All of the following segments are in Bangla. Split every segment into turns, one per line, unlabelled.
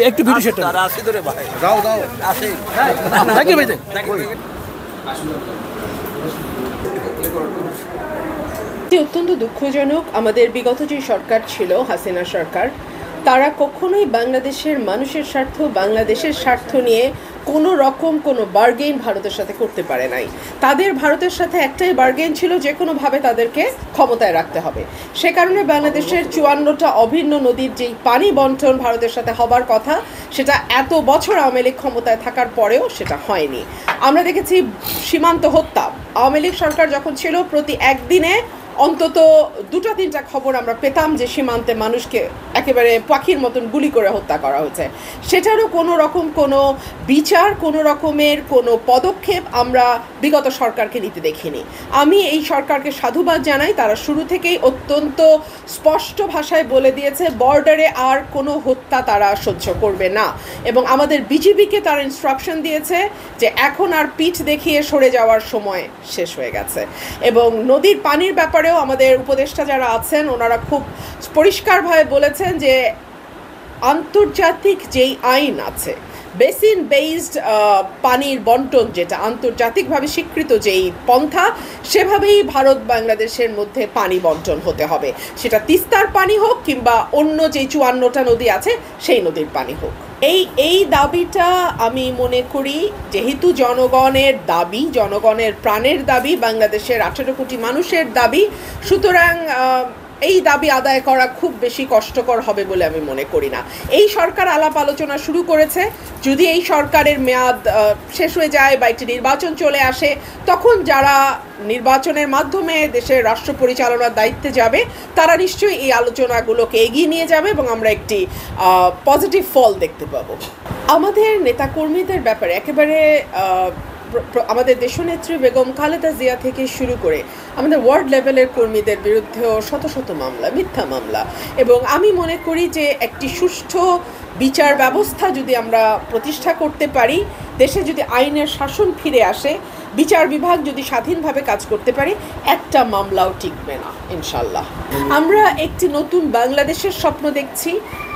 একটু ভিডিও সেট
আসি ধরে ভাই দাও দাও আসি
নাকি ভাই
অত্যন্ত দুঃখজনক। আমাদের বিগত যে সরকার ছিল, হাসিনা সরকার, তারা কখনোই বাংলাদেশের মানুষের স্বার্থ, বাংলাদেশের স্বার্থ নিয়ে কোনো রকম কোনো বার্গেইন ভারতের সাথে করতে পারে নাই। তাদের ভারতের সাথে একটাই বার্গেইন ছিল, যে কোনোভাবে তাদেরকে ক্ষমতায় রাখতে হবে। সে কারণে বাংলাদেশের 54টা অভিন্ন নদীর যেই পানি বন্টন ভারতের সাথে হবার কথা, সেটা এত বছর আওয়ামী লীগ ক্ষমতায় থাকার পরেও সেটা হয়নি। আমরা দেখেছি সীমান্ত হত্যা। আওয়ামী লীগ সরকার যখন ছিল, প্রতি একদিনে অন্তত 2-3টা খবর আমরা পেতাম যে সীমান্তে মানুষকে একেবারে পাখির মতন গুলি করে হত্যা করা হচ্ছে। সেটারও কোনো রকম কোনো বিচার, কোনো রকমের কোনো পদক্ষেপ আমরা বিগত সরকারকে নিতে দেখিনি। আমি এই সরকারকে সাধুবাদ জানাই, তারা শুরু থেকেই অত্যন্ত স্পষ্ট ভাষায় বলে দিয়েছে বর্ডারে আর কোনো হত্যা তারা সহ্য করবে না, এবং আমাদের বিজিবিকে তারা ইনস্ট্রাকশন দিয়েছে যে এখন আর পিঠ দেখিয়ে সরে যাওয়ার সময় শেষ হয়ে গেছে। এবং নদীর পানির ব্যাপারে আমাদের উপদেষ্টা যারা আছেন, ওনারা খুব পরিষ্কারভাবে বলেছেন যে আন্তর্জাতিক যেই আইন আছে, বেসিন বেসড পানির বন্টন, যেটা আন্তর্জাতিকভাবে স্বীকৃত যেই পন্থা, সেভাবেই ভারত বাংলাদেশের মধ্যে পানি বন্টন হতে হবে। সেটা তিস্তার পানি হোক কিংবা অন্য যেই 54টা নদী আছে সেই নদীর পানি হোক। এই দাবিটা আমি মনে করি, যেহেতু জনগণের দাবি, জনগণের প্রাণের দাবি, বাংলাদেশের 18 কোটি মানুষের দাবি, সুতরাং এই দাবি আদায় করা খুব বেশি কষ্টকর হবে বলে আমি মনে করি না। এই সরকার আলাপ আলোচনা শুরু করেছে। যদি এই সরকারের মেয়াদ শেষ হয়ে যায় বা একটি নির্বাচন চলে আসে, তখন যারা নির্বাচনের মাধ্যমে দেশের রাষ্ট্র পরিচালনার দায়িত্বে যাবে, তারা নিশ্চয়ই এই আলোচনাগুলোকে এগিয়ে নিয়ে যাবে এবং আমরা একটি পজিটিভ ফল দেখতে পাবো। আমাদের নেতাকর্মীদের ব্যাপারে একেবারে আমাদের দেশনেত্রী বেগম খালেদা জিয়া থেকে শুরু করে আমাদের ওয়ার্ড লেভেলের কর্মীদের বিরুদ্ধেও শত শত মামলা, মিথ্যা মামলা। এবং আমি মনে করি যে একটি সুষ্ঠু বিচার ব্যবস্থা যদি আমরা প্রতিষ্ঠা করতে পারি, দেশে যদি আইনের শাসন ফিরে আসে, বিচার বিভাগ যদি স্বাধীনভাবে কাজ করতে পারে, একটা মামলাও টিকবে না ইনশাল্লাহ। আমরা একটি নতুন বাংলাদেশের স্বপ্ন দেখছি,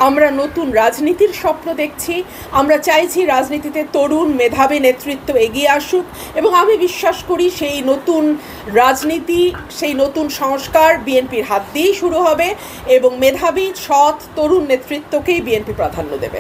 আমরা নতুন রাজনীতির স্বপ্ন দেখছি। আমরা চাইছি রাজনীতিতে তরুণ মেধাবী নেতৃত্ব এগিয়ে আসুক, এবং আমি বিশ্বাস করি সেই নতুন রাজনীতি, সেই নতুন সংস্কার বিএনপির হাত দিয়েই শুরু হবে, এবং মেধাবী সৎ তরুণ নেতৃত্বকেই বিএনপি প্রাধান্য দেবে।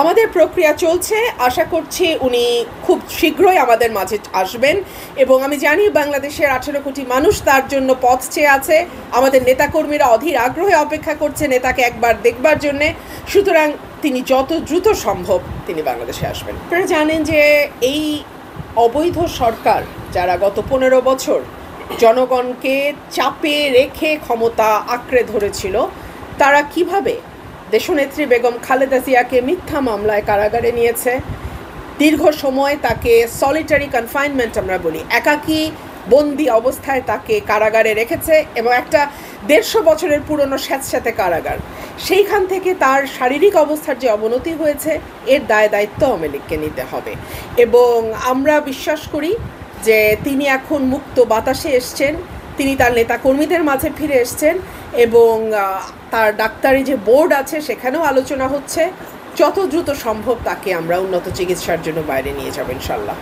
আমাদের প্রক্রিয়া চলছে, আশা করছি উনি খুব শীঘ্রই আমাদের মাঝে আসবেন, এবং আমি জানি বাংলাদেশের 18 কোটি মানুষ তার জন্য পথ চেয়ে আছে। আমাদের নেতাকর্মীরা অধীর আগ্রহে অপেক্ষা করছে নেতাকে একবার দেখবার জন্যে। সুতরাং তিনি যত দ্রুত সম্ভব তিনি বাংলাদেশে আসবেন। আপনারা জানেন যে এই অবৈধ সরকার যারা গত 15 বছর জনগণকে চাপে রেখে ক্ষমতা আঁকড়ে ধরেছিল, তারা কিভাবে দেশনেত্রী বেগম খালেদা জিয়াকে মিথ্যা মামলায় কারাগারে নিয়েছে, দীর্ঘ সময় তাকে সলিটারি কনফাইনমেন্ট আমরা বলি, একাকী বন্দি অবস্থায় তাকে কারাগারে রেখেছে, এবং একটা 150 বছরের পুরনো স্যাঁতস্যাঁতে কারাগার। সেইখান থেকে তার শারীরিক অবস্থার যে অবনতি হয়েছে, এর দায় দায়িত্ব আওয়ামী লীগকে নিতে হবে। এবং আমরা বিশ্বাস করি যে তিনি এখন মুক্ত বাতাসে এসছেন, তিনি তার নেতাকর্মীদের মাঝে ফিরে এসছেন, এবং তার ডাক্তারি যে বোর্ড আছে সেখানেও আলোচনা হচ্ছে। যত দ্রুত সম্ভব তাকে আমরা উন্নত চিকিৎসার জন্য বাইরে নিয়ে যাব ইনশাল্লাহ।